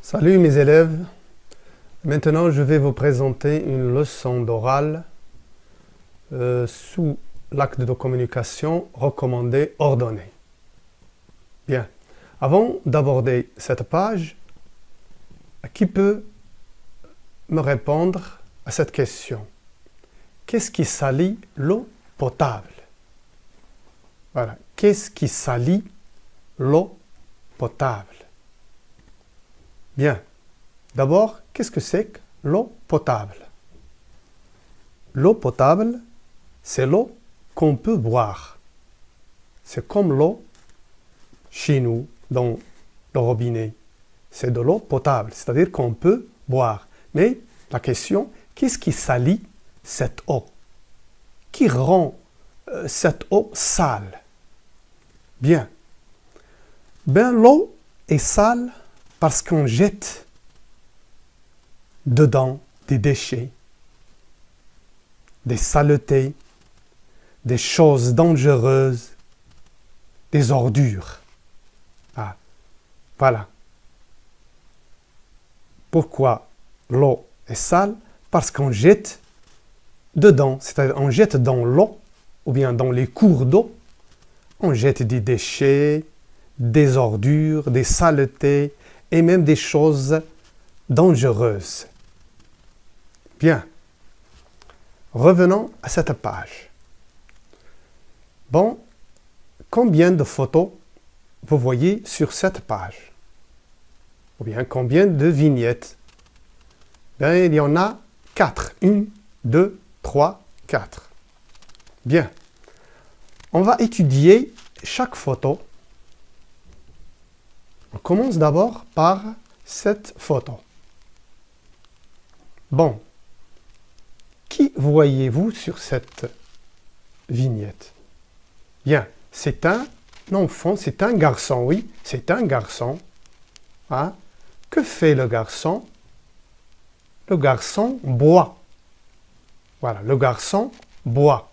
Salut mes élèves, maintenant je vais vous présenter une leçon d'oral sous l'acte de communication recommandé ordonné. Bien, avant d'aborder cette page, qui peut me répondre à cette question? Qu'est-ce qui salit l'eau potable? Voilà, qu'est-ce qui salit l'eau potable? Bien, d'abord, qu'est-ce que c'est que l'eau potable? L'eau potable, c'est l'eau qu'on peut boire. C'est comme l'eau chez nous, dans le robinet. C'est de l'eau potable, c'est-à-dire qu'on peut boire. Mais la question, qu'est-ce qui salit cette eau? Qui rend cette eau sale? Bien. Ben, l'eau est sale parce qu'on jette dedans des déchets, des saletés, des choses dangereuses, des ordures. Ah, voilà. Pourquoi l'eau est sale? Parce qu'on jette dedans, c'est-à-dire on jette dans l'eau, ou bien dans les cours d'eau, on jette des déchets, des ordures, des saletés, et même des choses dangereuses. Bien. Revenons à cette page. Bon, combien de photos vous voyez sur cette page? Ou bien combien de vignettes? Bien, il y en a 4. 1, 2, 3, 4. Bien. On va étudier chaque photo. On commence d'abord par cette photo. Bon. Qui voyez-vous sur cette vignette? Bien, c'est un enfant, c'est un garçon, oui, c'est un garçon. Hein? Que fait le garçon? Le garçon boit. Voilà, le garçon boit.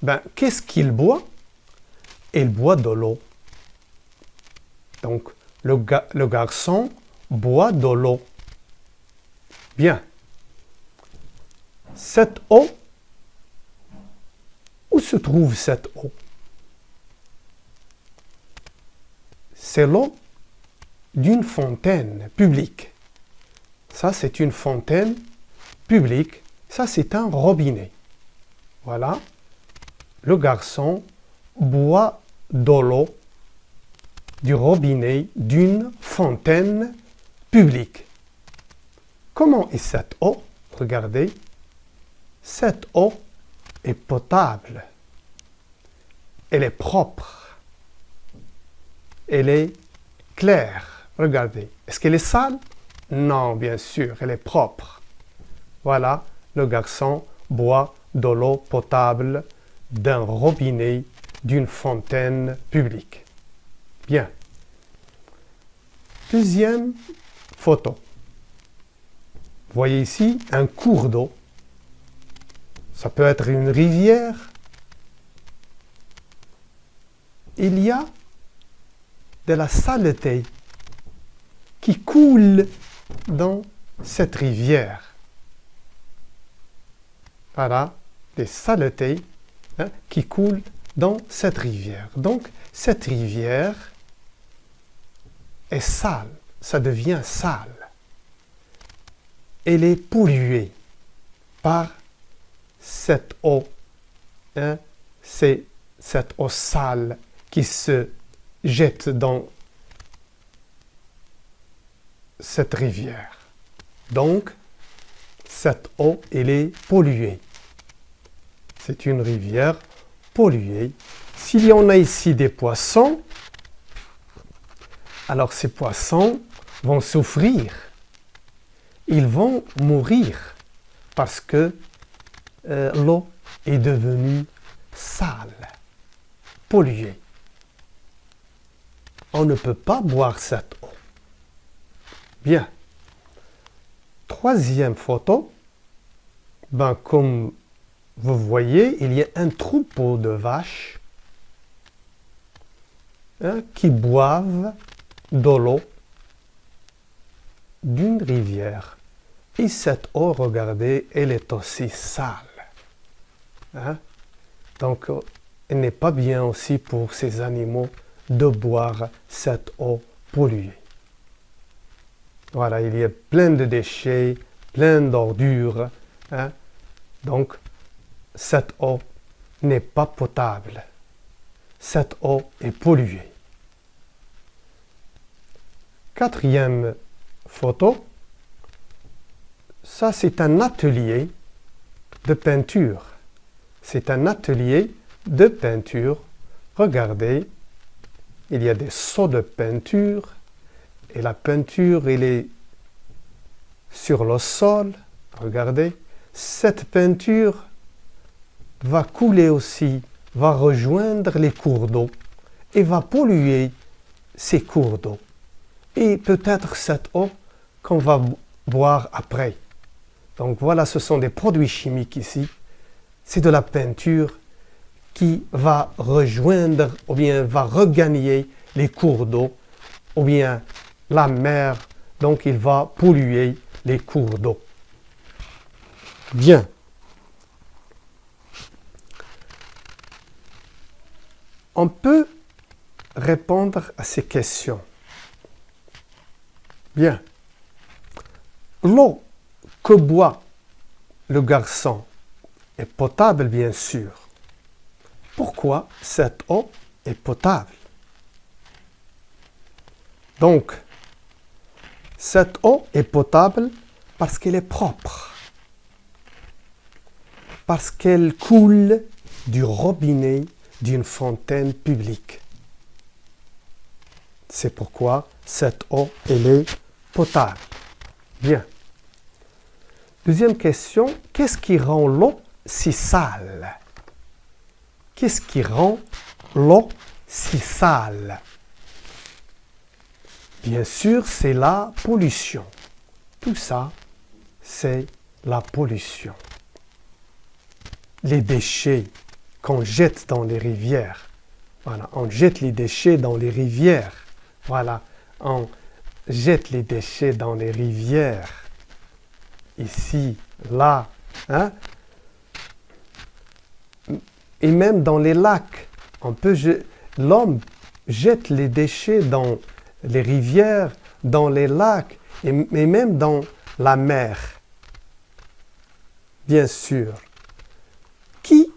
Ben, qu'est-ce qu'il boit? Il boit de l'eau. Donc, le garçon boit de l'eau. Bien. Cette eau, où se trouve cette eau? C'est l'eau d'une fontaine publique. Ça, c'est une fontaine publique. Ça, c'est un robinet. Voilà. Le garçon boit de l'eau du robinet d'une fontaine publique. Comment est cette eau? Regardez. Cette eau est potable. Elle est propre. Elle est claire. Regardez. Est-ce qu'elle est sale? Non, bien sûr, elle est propre. Voilà, le garçon boit de l'eau potable d'un robinet d'une fontaine publique. Bien. Deuxième photo. Vous voyez ici un cours d'eau. Ça peut être une rivière. Il y a de la saleté qui coule dans cette rivière. Voilà, des saletés qui coulent dans cette rivière. Donc, cette rivière est sale, ça devient sale. Elle est polluée par cette eau. C'est cette eau sale qui se jette dans cette rivière. Donc, cette eau, elle est polluée. C'est une rivière polluée. S'il y en a ici des poissons, alors ces poissons vont souffrir. Ils vont mourir parce que l'eau est devenue sale, polluée. On ne peut pas boire cette eau. Bien. Troisième photo. Ben, comme vous voyez, il y a un troupeau de vaches qui boivent de l'eau d'une rivière. Et cette eau, regardez, elle est aussi sale. Hein? Donc, il n'est pas bien aussi pour ces animaux de boire cette eau polluée. Voilà, il y a plein de déchets, plein d'ordures. Hein? Donc, cette eau n'est pas potable. Cette eau est polluée. Quatrième photo, ça c'est un atelier de peinture. C'est un atelier de peinture. Regardez, il y a des seaux de peinture et la peinture, elle est sur le sol. Regardez, cette peinture va couler aussi, va rejoindre les cours d'eau et va polluer ces cours d'eau. Et peut-être cette eau qu'on va boire après. Donc voilà, ce sont des produits chimiques ici. C'est de la peinture qui va rejoindre ou bien va regagner les cours d'eau ou bien la mer. Donc il va polluer les cours d'eau. Bien. On peut répondre à ces questions. Bien. L'eau que boit le garçon est potable, bien sûr. Pourquoi cette eau est potable? Donc, cette eau est potable parce qu'elle est propre. Parce qu'elle coule du robinet d'une fontaine publique. C'est pourquoi cette eau, elle est potable. Bien. Deuxième question, qu'est-ce qui rend l'eau si sale? Qu'est-ce qui rend l'eau si sale? Bien sûr, c'est la pollution. Tout ça, c'est la pollution. Les déchets qu'on jette dans les rivières. Voilà, on jette les déchets dans les rivières. Voilà, on jette les déchets dans les rivières. Ici, là, hein? Et même dans les lacs. L'homme jette les déchets dans les rivières, dans les lacs, et même dans la mer. Bien sûr. Qui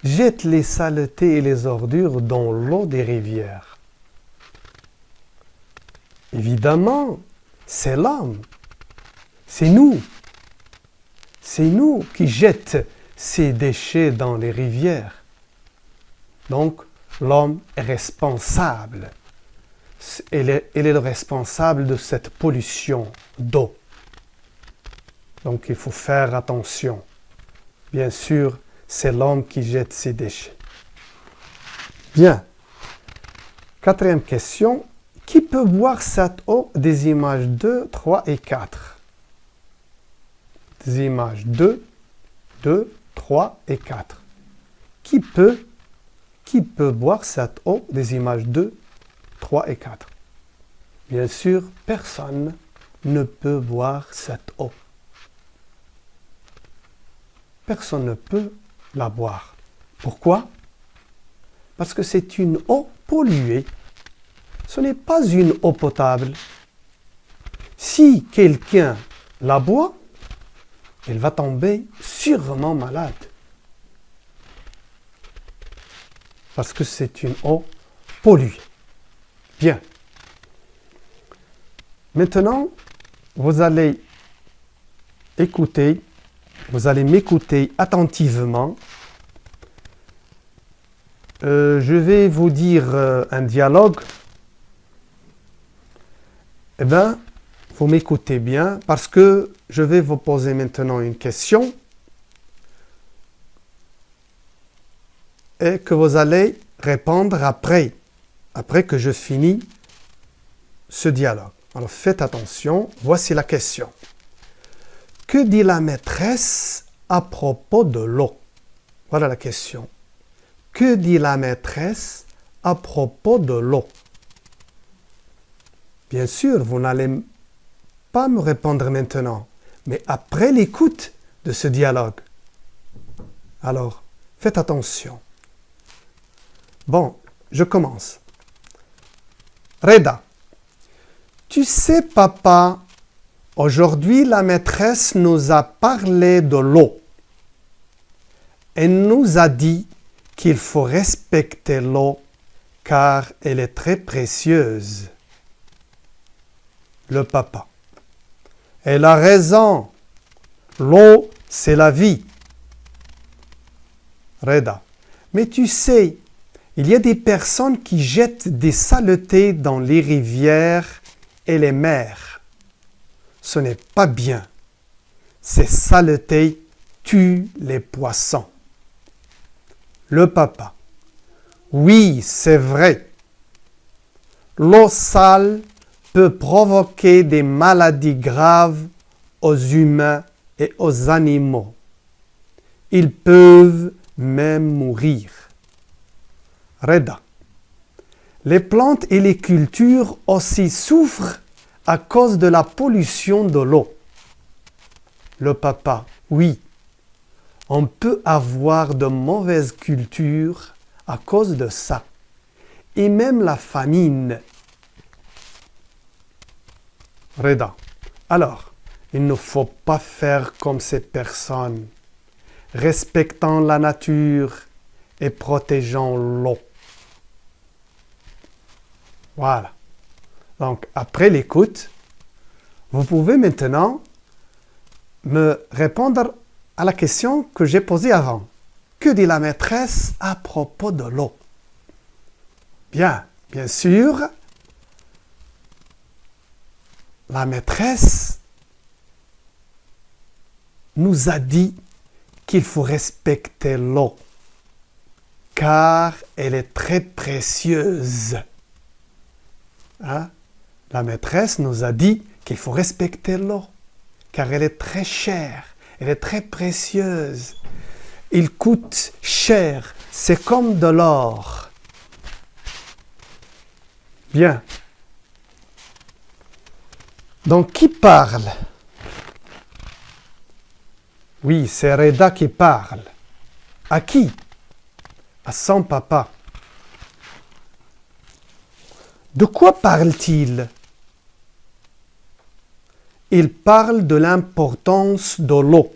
jette les saletés et les ordures dans l'eau des rivières? Évidemment, c'est l'homme. C'est nous. C'est nous qui jetons ces déchets dans les rivières. Donc, l'homme est responsable. Il est le responsable de cette pollution d'eau. Donc, il faut faire attention. Bien sûr, c'est l'homme qui jette ces déchets. Bien. Quatrième question. Qui peut boire cette eau? Des images 2, 3 et 4. Des images 2, 3 et 4. Qui peut boire cette eau? Des images 2, 3 et 4. Bien sûr, personne ne peut boire cette eau. Personne ne peut la boire. Pourquoi? Parce que c'est une eau polluée. Ce n'est pas une eau potable. Si quelqu'un la boit, il va tomber sûrement malade. Parce que c'est une eau polluée. Bien. Maintenant, vous allez écouter, vous allez m'écouter attentivement. Je vais vous dire un dialogue. Eh bien, vous m'écoutez bien parce que je vais vous poser maintenant une question et que vous allez répondre après que je finis ce dialogue. Alors faites attention, voici la question. Que dit la maîtresse à propos de l'eau? Voilà la question. Que dit la maîtresse à propos de l'eau? Bien sûr, vous n'allez pas me répondre maintenant, mais après l'écoute de ce dialogue. Alors, faites attention. Bon, je commence. Reda, tu sais, papa, aujourd'hui la maîtresse nous a parlé de l'eau. Elle nous a dit qu'il faut respecter l'eau car elle est très précieuse. Le papa. Elle a raison. L'eau, c'est la vie. Reda. Mais tu sais, il y a des personnes qui jettent des saletés dans les rivières et les mers. Ce n'est pas bien. Ces saletés tuent les poissons. Le papa. Oui, c'est vrai. L'eau sale peut provoquer des maladies graves aux humains et aux animaux. Ils peuvent même mourir. Reda. Les plantes et les cultures aussi souffrent à cause de la pollution de l'eau. Le papa. Oui. On peut avoir de mauvaises cultures à cause de ça. Et même la famine. Reda. Alors, il ne faut pas faire comme ces personnes, respectant la nature et protégeant l'eau. Voilà. Donc, après l'écoute, vous pouvez maintenant me répondre à la question que j'ai posée avant. Que dit la maîtresse à propos de l'eau? Bien sûr, la maîtresse nous a dit qu'il faut respecter l'eau, car elle est très précieuse. Hein? La maîtresse nous a dit qu'il faut respecter l'eau, car elle est très chère, elle est très précieuse. Il coûte cher, c'est comme de l'or. Bien. Donc, qui parle? Oui, c'est Reda qui parle. À qui? À son papa. De quoi parle-t-il? Il parle de l'importance de l'eau.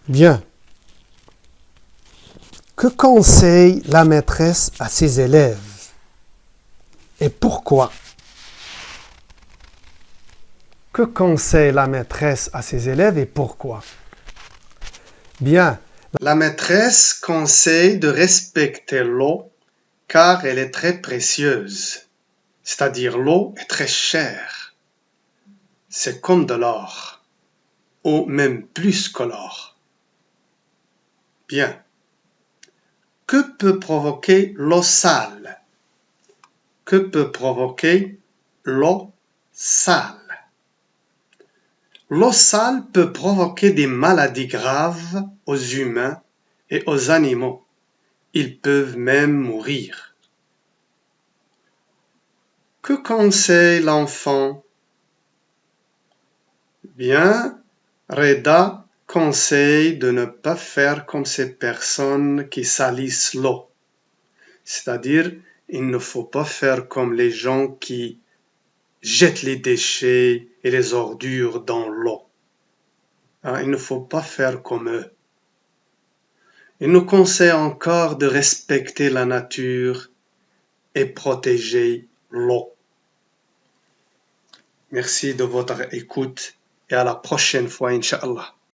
Bien. Que conseille la maîtresse à ses élèves? Et pourquoi? Que conseille la maîtresse à ses élèves et pourquoi? Bien. La maîtresse conseille de respecter l'eau car elle est très précieuse. C'est-à-dire l'eau est très chère. C'est comme de l'or, ou même plus que l'or. Bien. Que peut provoquer l'eau sale? Que peut provoquer l'eau sale? L'eau sale peut provoquer des maladies graves aux humains et aux animaux. Ils peuvent même mourir. Que conseille l'enfant? Bien, Reda conseille de ne pas faire comme ces personnes qui salissent l'eau. C'est-à-dire, il ne faut pas faire comme les gens qui jettent les déchets et les ordures dans l'eau. Il ne faut pas faire comme eux. Il nous conseille encore de respecter la nature et protéger l'eau. Merci de votre écoute et à la prochaine fois, Inch'Allah.